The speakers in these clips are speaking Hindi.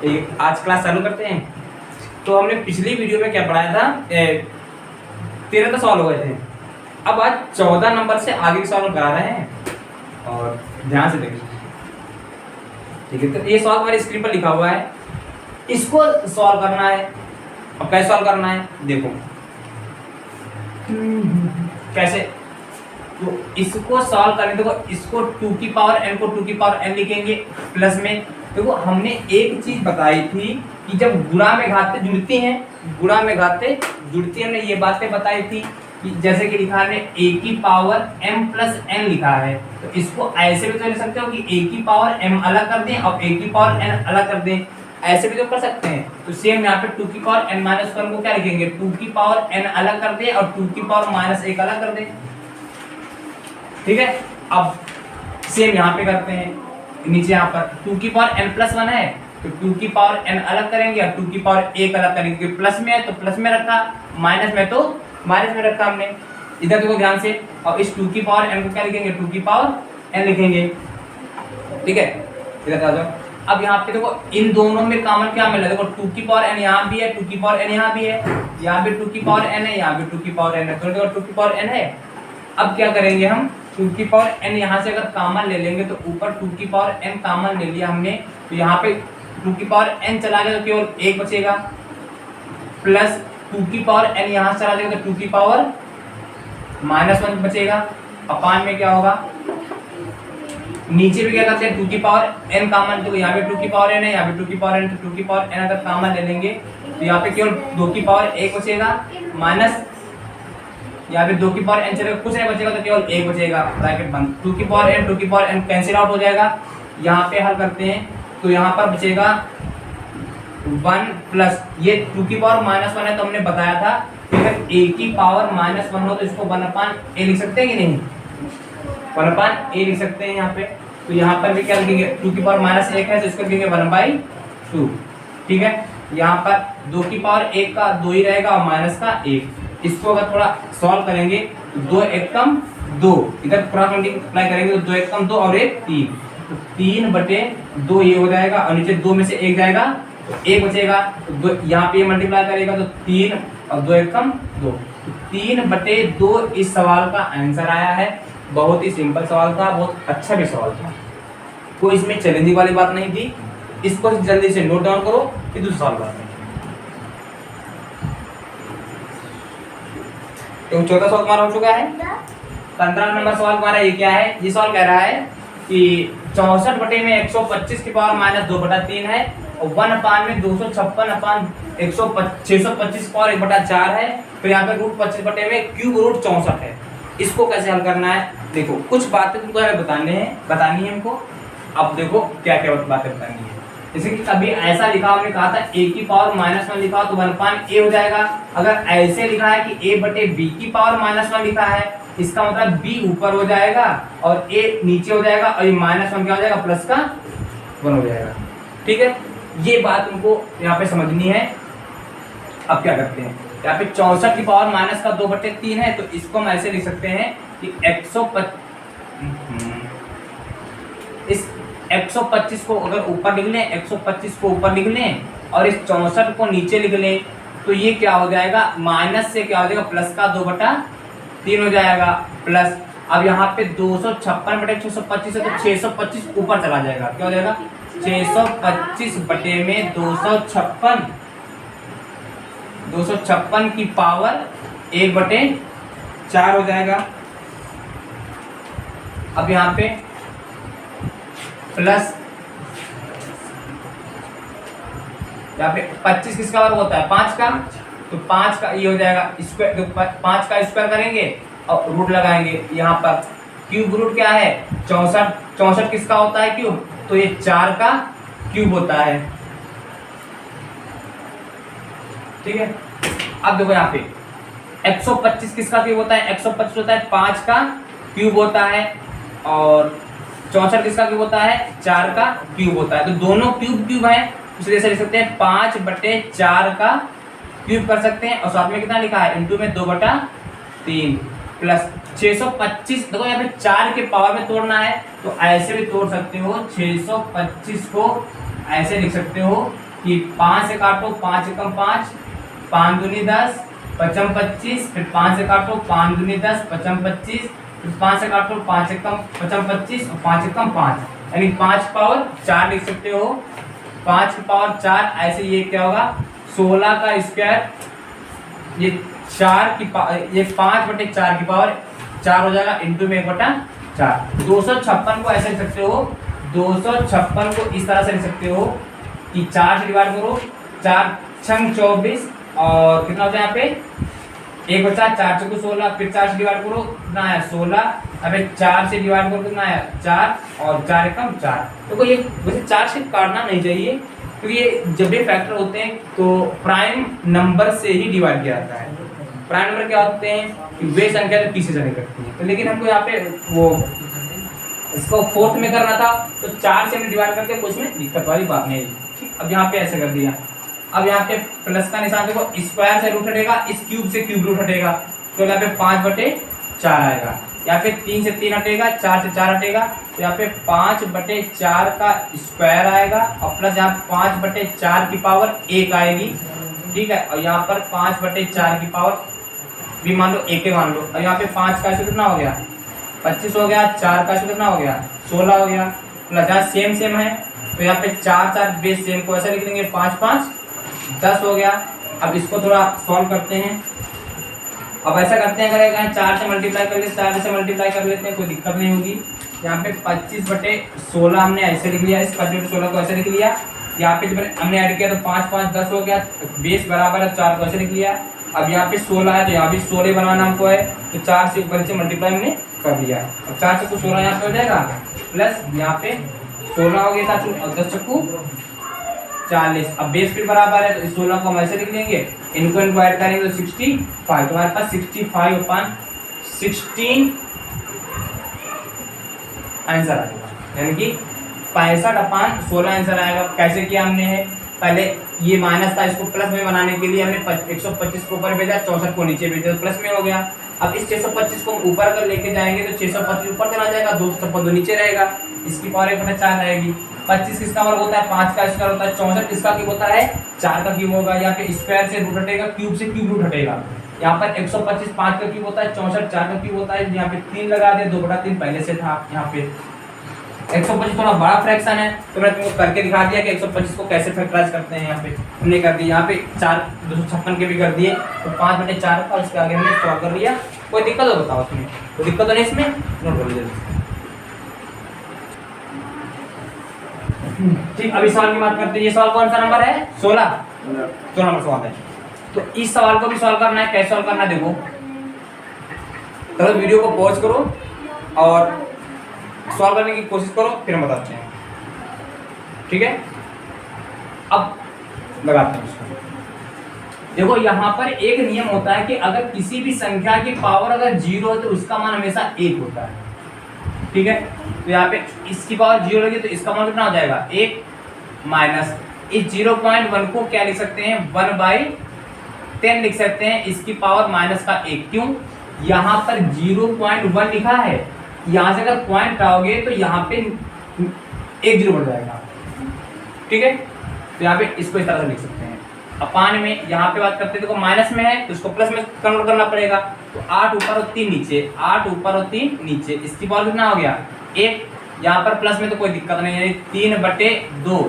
आज क्लास चालू करते हैं। तो हमने पिछली वीडियो में क्या पढ़ाया था, 13 तो सवाल हो गए थे। अब आज 14 नंबर से आगे के सवाल करा रहे हैं और ध्यान से देखिए, ठीक है। तो ये सवाल हमारी स्क्रीन पर लिखा हुआ है, इसको सॉल्व करना है। अब कैसे सॉल्व करना है देखो कैसे। तो इसको सॉल्व करने देखो, इसको 2 की पावर n को 2 की पावर n लिखेंगे प्लस में। देखो हमने एक चीज बताई थी कि जब गुणा में घाते जुड़ती हैं, गुणा में घाते जुड़ती हैं, हमने ये बातें बताई थी कि जैसे कि लिखा है a की पावर m प्लस n लिखा है, तो इसको ऐसे भी तो लिख सकते हो कि a की पावर m अलग कर दें और a की पावर n अलग कर दें, ऐसे भी तो कर सकते हैं। तो सेम यहाँ पे 2 की पावर n माइनस 1 को क्या लिखेंगे, 2 की पावर n अलग कर दें और 2 की पावर माइनस 1 अलग कर दें, ठीक है। अब सेम यहाँ पे करते हैं, नीचे यहाँ पर 2 की पावर n प्लस 1 है तो 2 की पावर n अलग करेंगे और 2 की पावर 1 अलग करेंगे। प्लस में है तो प्लस में रखा, माइनस में तो माइनस में रखा हमने। इधर देखो ध्यान से, और इस 2 की पावर n को क्या लिखेंगे, 2 की पावर n लिखेंगे, ठीक है। इधर आ जाओ। अब यहाँ पे देखो इन दोनों में कॉमन क्या मिला, देखो 2 की पावर n यहाँ भी है, 2 की पावर n यहाँ भी है, यहाँ भी 2 की पावर n है, यहाँ भी 2 की पावर n है, तो देखो 2 की पावर n है। अब क्या करेंगे हम, 2 की पावर n यहाँ से अगर कॉमन ले लेंगे तो ऊपर 2 की पावर n कॉमन ले लिया हमने, तो यहाँ पे 2 की पावर n चला गया तो केवल 1 बचेगा, प्लस 2 की पावर n यहाँ चला जाएगा तो 2 की पावर माइनस 1 बचेगा। अपान में क्या होगा, नीचे भी क्या करते हैं 2 की पावर n कॉमन, तो यहाँ पे 2 की पावर n है, यहाँ पे 2 की पावर n, तो 2 की पावर n अगर कॉमन ले लेंगे तो यहाँ पे केवल 2 की पावर 1 बचेगा, माइनस यहाँ पे 2 की पावर n चलेगा, कुछ नहीं बचेगा तो केवल 1 बचेगा, ब्रैकेट बंद। 2 की पावर n 2 की पावर n कैंसिल आउट हो जाएगा। यहाँ पे हल करते हैं तो यहाँ पर बचेगा 1 प्लस ये 2 की पावर माइनस 1 है, तो हमने बताया था कि अगर a की पावर माइनस 1 हो तो इसको 1/a लिख सकते हैं कि नहीं, 1/a लिख सकते हैं यहाँ पे। तो यहाँ पर भी क्या लिखेंगे, 2 की पावर माइनस 1 है तो इसको लिखेंगे 1/2, ठीक है। यहाँ पर 2 की पावर 1 का 2 ही रहेगा और माइनस का 1। इसको अगर थोड़ा सॉल्व करेंगे तो 2 एकम 2, इधर क्रॉस मल्टीप्लाई करेंगे तो 2 एकम 2 और 1 3, तो 3/2 ये हो जाएगा और नीचे 2 में से 1 जाएगा तो 1 बचेगा, तो यहाँ पे मल्टीप्लाई करेगा तो 3 और 2 एकम 2, तो 3/2 इस सवाल का आंसर आया है। बहुत ही सिंपल सवाल था, बहुत अच्छा भी सवाल था, कोई इसमें चैलेंजिंग वाली बात नहीं थी। इसको जल्दी से नोट डाउन करो, फिर दूसरा सवाल करते हैं। तो 14 सवाल हमारा हो चुका है। 15 नंबर सवाल हमारा ये क्या है, ये सवाल कह रहा है कि 64 बटे में 125 की पावर माइनस 2/3 है और 1/में 625 पावर 1/4 है, फिर यहाँ पे रूट 25 बटे में क्यूब रूट 64 है। इसको कैसे हल करना है, देखो कुछ बातें तुमको हमें बतानी है हमको। अब देखो क्या क्या बातें बतानी है, जैसे कि अभी ऐसा लिखा हमने कहा था a की पावर माइनस 1 लिखा तो 1/a हो जाएगा। अगर ऐसे लिखा है कि a/b की पावर माइनस 1 लिखा है, इसका मतलब b ऊपर हो जाएगा और a नीचे हो जाएगा और ये माइनस 1 क्या हो जाएगा, प्लस का 1 हो जाएगा, ठीक है। ये बात तुमको यहाँ पे समझनी है। अब क्या करते हैं, यहाँ पे 64 की पावर माइनस का 2/3 है, तो इसको हम ऐसे लिख सकते हैं कि 125 को अगर ऊपर लिख लें, 125 को ऊपर लिख लें और इस 64 को नीचे लिख लें, तो ये क्या हो जाएगा, माइनस से क्या हो जाएगा, प्लस का 2/3 हो जाएगा, प्लस अब यहाँ पे 256/625 है तो 625 ऊपर चला जाएगा, क्या हो जाएगा 625 बटे में 256 की पावर 1/4 हो जाएगा। अब यहाँ पे प्लस यहाँ पे 25 किसका वर्ग होता है, 5 का, तो 5 का ये हो जाएगा स्क्वायर, तो 5 का स्क्वायर करेंगे और रूट लगाएंगे। यहाँ पर क्यूब रूट क्या है, 64 किसका होता है क्यूब, तो ये 4 का क्यूब होता है, ठीक है। अब देखो यहाँ पे 125 किसका क्यूब होता है, 125 होता है 5 का क्यूब होता है और 64 किसका क्यूब होता है, 4 का क्यूब होता है। तो दोनों क्यूब है, इसलिए लिख सकते हैं 5/4 का क्यूब कर सकते हैं और साथ में कितना लिखा है, इंटू में 2/3 प्लस 625। देखो यहाँ पे 4 के पावर में तोड़ना है तो ऐसे भी तोड़ सकते हो, 625 को ऐसे लिख सकते हो कि 5 से काटो 5 एकम 5, 5 दूनी 10, 5 25, फिर 5 से काटो 5 दूनी 10, 5 25, फिर 5 से काटो 5 एकम 5 25 और 5 एकम 5, यानी 5 पावर 4 लिख सकते हो। 5 की पावर 4, ऐसे ये क्या होगा 16 का स्क्वायर, ये 5/4 की पावर 4 हो जाएगा इंटू में 1/4। 256 को ऐसे लिख सकते हो, 256 को इस तरह से लिख सकते हो कि 4 से डिवाइड करो, 4 छंग 24 और कितना होता है यहाँ पे 1/4, 4 चौको 16, फिर 4 से डिवाइड करो कितना आया 16, अबे 4 से डिवाइड करो कितना आया 4 और 4 एकम 4। तो ये वैसे 4 से काटना नहीं चाहिए क्योंकि ये जब भी फैक्टर होते हैं तो प्राइम नंबर से ही डिवाइड किया जाता है। प्राइम नंबर क्या होते हैं कि वे संख्या जो पीछे चले करती है, तो लेकिन हमको यहाँ पे वो इसको फोर्थ में करना था तो 4 से हमने डिवाइड करके कुछ में दिक्कत वाली बात नहीं है। अब यहाँ पे ऐसे कर दिया। अब यहाँ पे प्लस का निशान देखो, स्क्वायर से रूट हटेगा, इस क्यूब से क्यूब रूट हटेगा, तो यहाँ पे 5/4 आएगा। यहाँ पे 3 से 3 हटेगा, 4 से 4 हटेगा, तो यहाँ पे 5/4 का स्क्वायर आएगा और प्लस यहाँ 5/4 की पावर 1 आएगी, ठीक है। और यहाँ पर 5/4 की पावर भी मान लो 1 मान लो, और यहाँ पे 5 का ऐसे कितना हो गया 25 हो गया, 4 का ऐसे कितना हो गया 16 हो गया, प्लस यहाँ सेम है तो यहाँ पे 4 बेस सेम को ऐसा लिख देंगे 5 5 10 हो गया। अब इसको थोड़ा सॉल्व करते हैं। अब ऐसा करते हैं, अगर 4 से मल्टीप्लाई कर लेते 4 से मल्टीप्लाई कर लेते हैं कोई दिक्कत नहीं होगी। यहाँ पे 25/16 हमने ऐसे लिख लिया, इस 25/16 को ऐसे लिख लिया। यहाँ पे जब हमने ऐड किया तो 5 5 10 हो गया, बेस बराबर है 4 को ऐसे लिख लिया। अब यहाँ पे 16 है तो यहाँ भी 16 बनाना हमको है, तो 4 से ऊपर से मल्टीप्लाई हमने कर दिया। अब 4 चक्कू 16 यहाँ पे हो जाएगा, प्लस यहाँ पे 16 हो गया था और 10 चक्कू 40। अब बेस फिर बराबर है तो इस 16 को हम ऐसे लिख लेंगे, इनको ऐड करेंगे तो 65, तो हमारे पास 65/16 आंसर आएगा, यानी कि 65/16 आंसर आएगा। कैसे किया हमने है, पहले ये माइनस था, इसको प्लस में बनाने के लिए हमने 125 को ऊपर भेजा, 64 को नीचे भेजा, तो प्लस में हो गया। अब इस 625 को ऊपर अगर लेके जाएंगे तो 625 ऊपर चला जाएगा, 256 नीचे रहेगा, इसकी पावर 1/4 रहेगी। 25 किसका वर्ग होता है 5 का स्क्वायर होता है, 64 किसका क्यूब होता है 4 का क्यूब होगा। यहाँ पे स्क्वायर से रूट हटेगा, क्यूब से क्यूब रूट हटेगा। यहाँ पर 125 5 का क्यूब होता है, 64 4 का क्यूब होता है। यहाँ पे 3 लगा दे, 2/3 पहले से था। यहाँ पे 125 थोड़ा बड़ा फ्रैक्शन है तो मैंने तुमको करके दिखा दिया कि 125 को कैसे फैक्टराइज करते हैं। यहाँ पे हमने कर दिया, यहाँ पे 4 256 के भी कर दिए, तो 5/4 का उसके आगे हमने सॉल्व कर लिया। कोई दिक्कत हो बताओ उसमें, कोई दिक्कत तो नहीं इसमें, नोट कर लीजिए। ठीक, अभी सवाल की बात करते हैं। ये सवाल कौन सा नंबर है 16 नंबर सवाल है। तो इस सवाल को भी सॉल्व करना है। कैसे सॉल्व करना है देखो, तो वीडियो को पॉज करो और सॉल्व करने की कोशिश करो, फिर हम बताते हैं, ठीक है। अब लगाते हैं इसको। देखो यहाँ पर एक नियम होता है कि अगर किसी भी संख्या की पावर अगर 0 है तो उसका मान हमेशा 1 होता है, ठीक है। तो यहाँ पे इसकी पावर 0 लगी तो इसका मान कितना हो जाएगा 1 माइनस इस 0.1 को क्या लिख सकते हैं 1/10 लिख सकते हैं, इसकी पावर माइनस का 1। क्यों, यहाँ पर 0.1 लिखा है, यहाँ से अगर पॉइंट आओगे तो यहाँ पे 1 0 बढ़ जाएगा, ठीक है। तो यहाँ पे इसको इस तरह से लिख सकते हैं। अपान में यहाँ पे बात करते हैं, देखो माइनस में है तो इसको प्लस में कन्वर्ट करना पड़ेगा। तो 8 ऊपर और 3 नीचे, 8 ऊपर और 3 नीचे, इसकी पावर कितना हो गया 1। यहाँ पर प्लस में तो कोई दिक्कत नहीं है, 3/2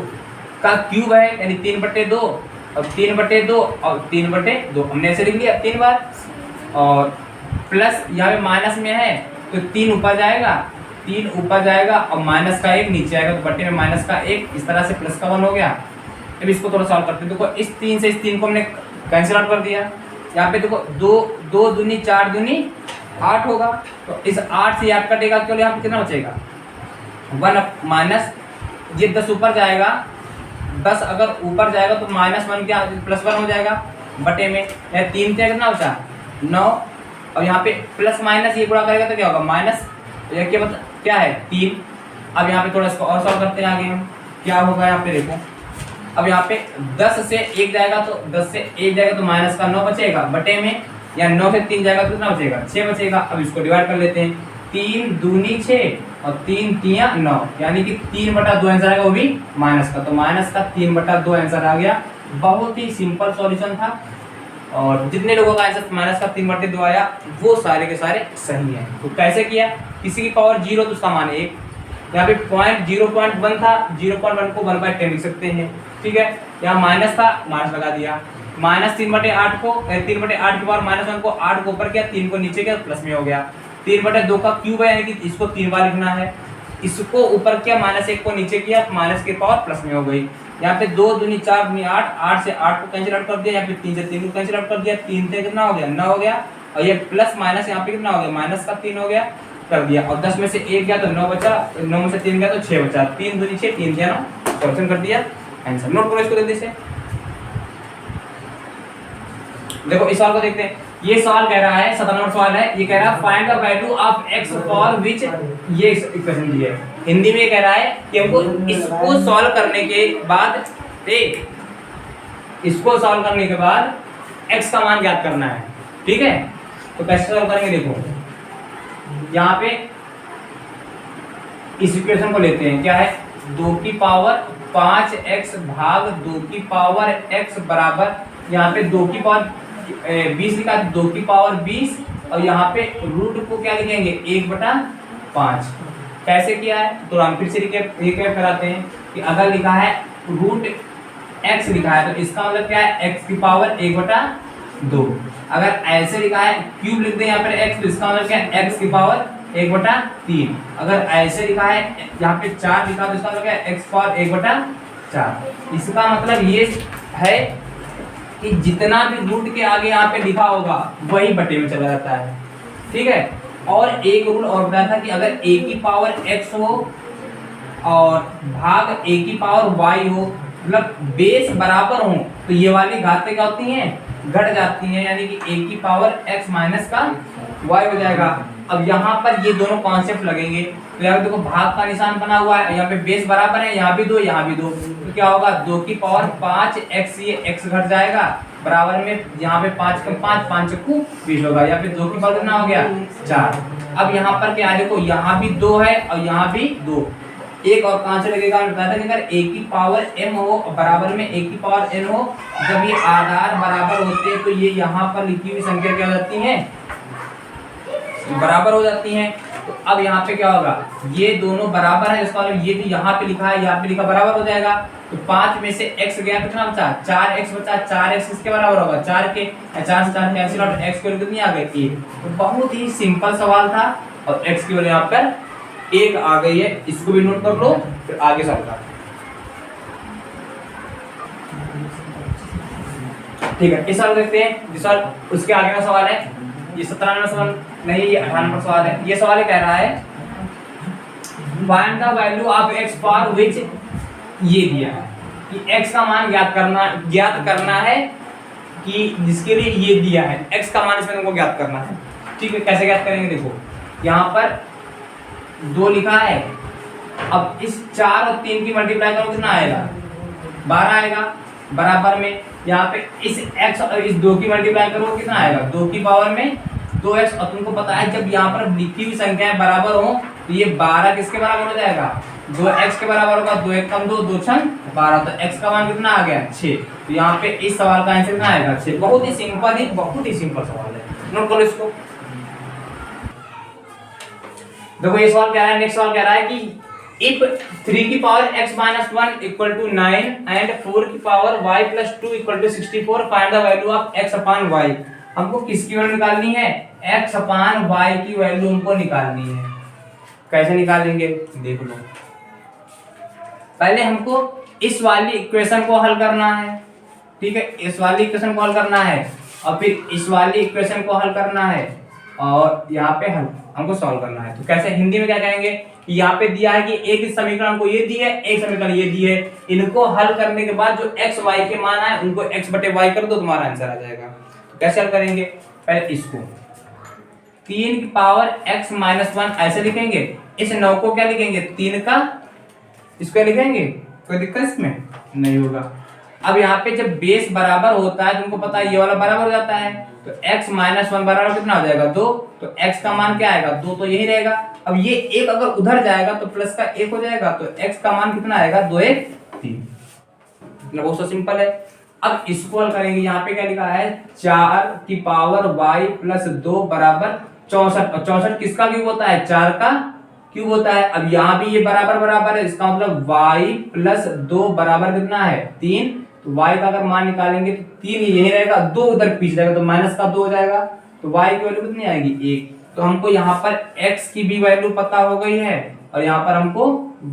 का क्यूब है, यानी 3/2 और 3/2 और 3/2 हमने ऐसे लिख लिया 3 बार। और प्लस यहाँ पे माइनस में है तो 3 ऊपर जाएगा, 3 ऊपर जाएगा और माइनस का 1 नीचे आएगा, तो बट्टे में माइनस का 1, इस तरह से प्लस का 1 हो गया। अब इसको थोड़ा सॉल्व करते हैं। देखो इस 3 से इस 3 को हमने कैंसिल आउट कर दिया। यहाँ पे देखो 2 दूनी 4 दूनी 8 होगा, तो इस 8 से 8 कटेगा, केवल यहाँ पे कितना बचेगा 1 माइनस ये 10 ऊपर जाएगा, 10 अगर ऊपर जाएगा तो -1 क्या +1 हो जाएगा बटे में, 3 से कितना बचा 9, और यहाँ पे प्लस माइनस ये गुणा करेगा तो क्या होगा माइनस, ये क्या है 3। अब यहाँ पे थोड़ा इसको और सॉल्व करते हैं आगे हम, क्या होगा यहाँ पे देखो। अब यहाँ पे 10 से 1 जाएगा तो 10 से 1 जाएगा तो माइनस का 9 बचेगा बटे में, या 9 से 3 जाएगा तो कितना बचेगा 6 बचेगा। अब इसको डिवाइड कर लेते हैं, 3 दूनी 6 और 3 तिया 9, यानी कि 3/2 आंसर आएगा, वो भी माइनस का। तो माइनस का 3/2 आंसर आ गया। बहुत ही सिंपल सॉल्यूशन था, और जितने लोगों का आंसर माइनस का 3/2 आया वो सारे के सारे सही हैं। तो कैसे किया, किसी की पावर 0 तो उसका मान 1, यहाँ पे पॉइंट 0.1 था, 0.1 को 1/10 लिख सकते हैं, ठीक है। यहाँ माइनस था, माइनस लगा दिया, माइनस 3/8 को 3/8 के बाद -1 को 8 को ऊपर किया, 3 को नीचे किया, प्लस में हो गया। 3/2 का क्यूब है, यानी कि इसको 3 बार लिखना है, इसको ऊपर किया, -1 को नीचे किया, माइनस की पावर प्लस में हो गई। यहाँ पे 2 दूनी 4 दूनी 8, 8 से 8 को कैंसिल आउट कर दिया, यहाँ पे 3 से 3 को कैंसिल आउट कर दिया, 3 से कितना हो गया 9 हो गया, और ये प्लस माइनस यहाँ पे कितना हो गया माइनस का 3 हो गया, कर दिया। और 10 में से 1 गया तो 9 बचा, 9 में से 3 गया तो 6 बचा, 3 दूनी 6, 3 दिया 9, सॉल्यूशन कर दिया, आंसर। नोट करो इसको जल्दी से। देखो इस सवाल को देखते हैं। ये सवाल कह रहा है, 17 नंबर सवाल है, ये कह रहा है find the value of x for which, ये इक्वेशन दी है। हिंदी में कह रहा है कि हमको इसको सॉल्व करने के बाद इसको सॉल्व करने के बाद x का मान ज्ञात करना है, ठीक है। तो कैसे सॉल्व करेंगे, देखो यहाँ पे इस इक्वेशन को लेते हैं, क्या है 2 की पावर 5x भाग 2 की पावर x बराबर, यहाँ पे 2 की पावर 20 लिखा है, 2 की पावर 20, और यहाँ पे रूट को क्या लिखेंगे 1/5। कैसे किया है, तो हम फिर से रिकैप कराते हैं कि अगर लिखा है रूट x लिखा है तो इसका मतलब क्या है x की पावर 1/2। अगर ऐसे लिखा है क्यूब लिख दें यहाँ पर x, तो इसका मतलब क्या है x की पावर 1/3। अगर ऐसे लिखा है यहाँ पे 4 लिखा तो इसका मतलब क्या है x पावर 1/4। इसका मतलब ये है कि जितना भी रूट के आगे यहाँ पे लिखा होगा वही बटे में चला जाता है, ठीक है। और एक रूल और बताया था कि अगर a की पावर x हो और भाग a की पावर y हो, मतलब बेस बराबर हो, तो ये वाली घातें क्या होती हैं घट जाती हैं, यानी कि a की पावर x माइनस का y हो जाएगा। अब यहाँ पर ये दोनों कॉन्सेप्ट लगेंगे, तो यहाँ पे देखो भाग का निशान बना हुआ है, यहाँ पे बेस बराबर है, यहाँ भी 2 यहाँ भी 2, तो क्या होगा 2 की पावर 5x, ये x घट जाएगा, बराबर में यहाँ पे 5 का 5, 5 चक्कू 20 होगा, यहाँ पे 2 की पावर कितना हो गया 4। अब यहाँ पर क्या है, देखो यहाँ भी 2 है और यहाँ भी 2, एक और कहां से लगेगा, बताया था कि अगर a की पावर m हो बराबर में a की पावर n हो, जब ये आधार बराबर होते हैं तो ये यहाँ पर लिखी हुई संख्या क्या हो जाती है बराबर हो जाती हैं। तो अब यहाँ पे क्या होगा, ये दोनों बराबर है, इसका मतलब ये भी यहाँ पे लिखा है यहाँ पे लिखा बराबर हो जाएगा। तो 5 में से x गया कितना बचा 4x बचा, 4x किसके बराबर होगा 4 के, 4 से 4 कैंसिल आउट, x की वैल्यू कितनी आ गई 1। तो बहुत ही सिंपल सवाल था और x की वैल्यू यहाँ पर 1 आ गई है, इसको भी नोट कर लो, फिर आगे चलता। ठीक है, इस सवाल देखते हैं, जिस सवाल उसके आगे का सवाल है, ये 17 नंबर सवाल नहीं, ये 18 नंबर सवाल है। ये सवाल कह रहा है find the value of x for which, ये दिया है कि x का मान ज्ञात करना है कि जिसके लिए ये दिया है, x का मान इसमें तुमको ज्ञात करना है, ठीक है। कैसे ज्ञात करेंगे, देखो यहाँ पर 2 लिखा है, अब इस 4 और 3 की मल्टीप्लाई करो कितना आएगा 12 आएगा, बराबर में यहाँ पे इस x और इस 2 की मल्टीप्लाई करो कितना आएगा 2 की पावर में 2x, और तुमको पता है जब यहाँ पर लिखी हुई संख्याएं बराबर हो तो ये 12 किसके बराबर हो जाएगा 2x के बराबर होगा, 2 1 कम 2 2 6 12, तो x का मान कितना आ गया 6। तो यहाँ पे इस सवाल का आंसर कितना आएगा 6। बहुत ही सिंपल सवाल है, नोट करो इसको। देखो ये सवाल कह रहा है, नेक्स्ट सवाल कह रहा है कि if 3 की power x minus 1 equal to 9 and 4 की power y plus 2 equal to 64, find the value of x upon y। हमको किसकी वैल्यू निकालनी है x upon y की वैल्यू हमको निकालनी है। कैसे निकालेंगे देख लो, पहले हमको इस वाली इक्वेशन को हल करना है, ठीक है, इस वाली इक्वेशन को हल करना है और फिर इस वाली इक्वेशन को हल करना है और यहाँ पे हमको सॉल्व करना है। तो कैसे, हिंदी में क्या कहेंगे, यहाँ पे दिया है कि एक समीकरण को ये दिया है, एक समीकरण ये दिए है, इनको हल करने के बाद जो x y के मान आए उनको x बटे y कर दो, तुम्हारा आंसर आ जाएगा। तो कैसे हल करेंगे, पहले इसको 3 की पावर x माइनस 1 ऐसे लिखेंगे, इस 9 को क्या लिखेंगे 3 का इसको लिखेंगे, कोई दिक्कत इसमें नहीं होगा। अब यहाँ पे जब बेस बराबर होता है तुमको पता है ये वाला बराबर हो जाता है, तो x माइनस 1 बराबर कितना हो जाएगा 2, तो x का मान क्या आएगा 2, तो यही रहेगा। अब ये एक अगर उधर जाएगा तो प्लस का 1 हो जाएगा, तो x का मान कितना आएगा 2 1 3। इतना बहुत सा सिंपल है। अब इसको हल करेंगे, यहाँ पे क्या लिखा है 4 की पावर y प्लस 2 बराबर 64। 64 किसका क्यूब होता है 4 का क्यूब होता है। अब यहाँ भी ये बराबर बराबर है, इसका मतलब y प्लस 2 बराबर कितना है 3, तो y का अगर मान निकालेंगे तो 3 यही रहेगा, 2 उधर पीछे जाएगा तो माइनस का 2 हो जाएगा, तो y की वैल्यू कितनी आएगी 1। तो हमको यहाँ पर x की भी वैल्यू पता हो गई है और यहाँ पर हमको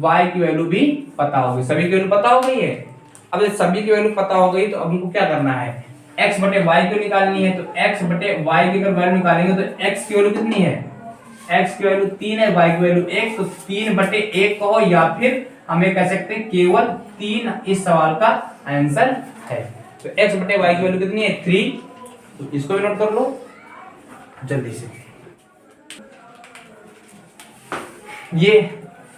y की वैल्यू भी पता हो गई, सभी की वैल्यू पता हो गई है। अब जब सभी की वैल्यू पता हो गई तो अब हमको क्या करना है x बटे y की निकालनी है, तो x बटे y की अगर वैल्यू निकालेंगे तो x की वैल्यू कितनी है, x की वैल्यू 3 है, y की वैल्यू 1, तो 3 बटे 1 कहो या फिर हमें कह सकते हैं केवल 3 इस सवाल का आंसर है। तो x बटे y की वैल्यू कितनी है 3, तो इसको भी नोट कर लो जल्दी से। ये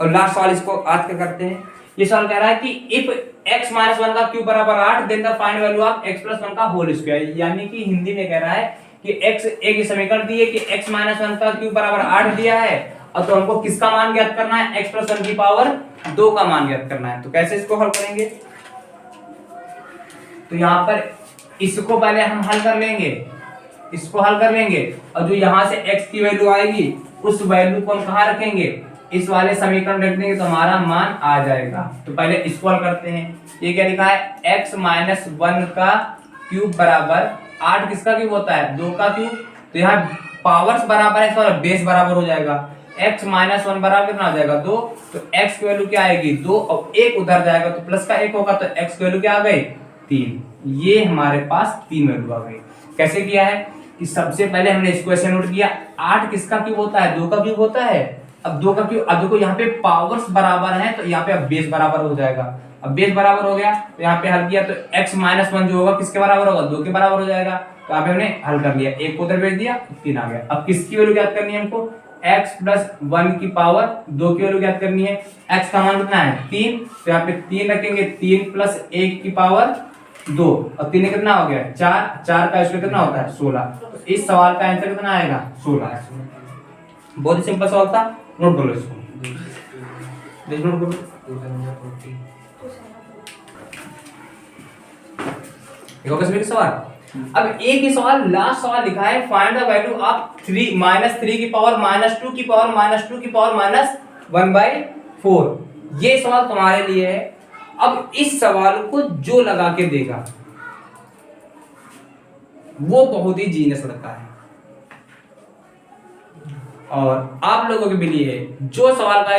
और लास्ट सवाल इसको आज का करते हैं। ये सवाल कह रहा है कि इफ x माइनस 1 का क्यूब बराबर 8 then the find value of x plus 1 का होल स्क्वायर, यानी कि हिंदी में कह रहा है कि x एक समीकरण दी है कि x माइनस 1 का क्यूब बराबर 8 दिया है और तो हमको किसका मान ज्ञात करना है x प्लस 1 की पावर 2 का मान ज्ञात करना है। तो कैसे इसको हल करेंगे, तो यहाँ पर इसको पहले हम हल कर लेंगे, इसको हल कर लेंगे और जो यहाँ से x की वैल्यू आएगी उस वैल्यू को हम कहाँ रखेंगे, इस वाले समीकरण रख देंगे तो हमारा मान आ जाएगा। तो पहले इसको हल करते हैं। ये क्या लिखा है x माइनस 1 का क्यूब बराबर 8 किसका क्यूब होता है 2 का क्यूब, तो यहाँ पावर्स बराबर है तो बेस बराबर हो जाएगा। x माइनस 1 बराबर कितना हो जाएगा 2, तो x की वैल्यू क्या आएगी 2 और 1 उधर जाएगा तो प्लस का 1 होगा, तो x की वैल्यू क्या आ गई 3। ये हमारे पास 3 वैल्यू आ गई। कैसे किया है कि सबसे पहले हमने इसको ऐसे नोट किया 8 किसका क्यूब होता है 2 का क्यूब होता है। अब 2 का क्यूब, अब देखो यहाँ पे पावर्स बराबर है तो यहाँ पे अब बेस बराबर हो जाएगा। अब बेस बराबर हो गया तो यहाँ पे हल किया तो x माइनस 1 जो होगा किसके बराबर होगा 2 के बराबर हो जाएगा। तो यहाँ पे हमने हल कर लिया, 1 को उधर भेज दिया 3 आ गया। अब किसकी वैल्यू ज्ञात करनी है हमको, x प्लस 1 की पावर 2 की वैल्यू ज्ञात करनी है। x का मान कितना है 3, तो यहाँ पे 3 रखेंगे, 3 प्लस 1 की पावर 2 और 3 कितना हो गया 4, 4 का स्क्वायर कितना होता है 16। तो इस सवाल का आंसर कितना आएगा 16। बहुत ही सिंपल सवाल था, नोट कर लो इसको, नोट कर लो। सवाल अब एक ही सवाल लास्ट सवाल लिखा है find the value of 3 minus 3 की पावर माइनस 2 की पावर माइनस 2 की पावर माइनस 1/4। ये सवाल तुम्हारे लिए है। अब इस सवाल को जो लगा के देगा वो बहुत ही जीनियस लगता है और आप लोगों के लिए जो सवाल का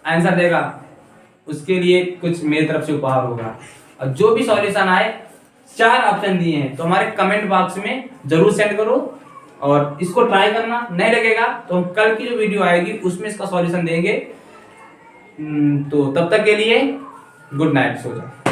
आंसर देगा उसके लिए कुछ मेरी तरफ से उपहार होगा। और जो भी सॉल्यूशन आए 4 ऑप्शन दिए हैं तो हमारे कमेंट बॉक्स में जरूर सेंड करो और इसको ट्राई करना। नहीं लगेगा तो हम कल की जो वीडियो आएगी उसमें इसका सॉल्यूशन देंगे। तो तब तक के लिए गुड नाइट, सो जाओ।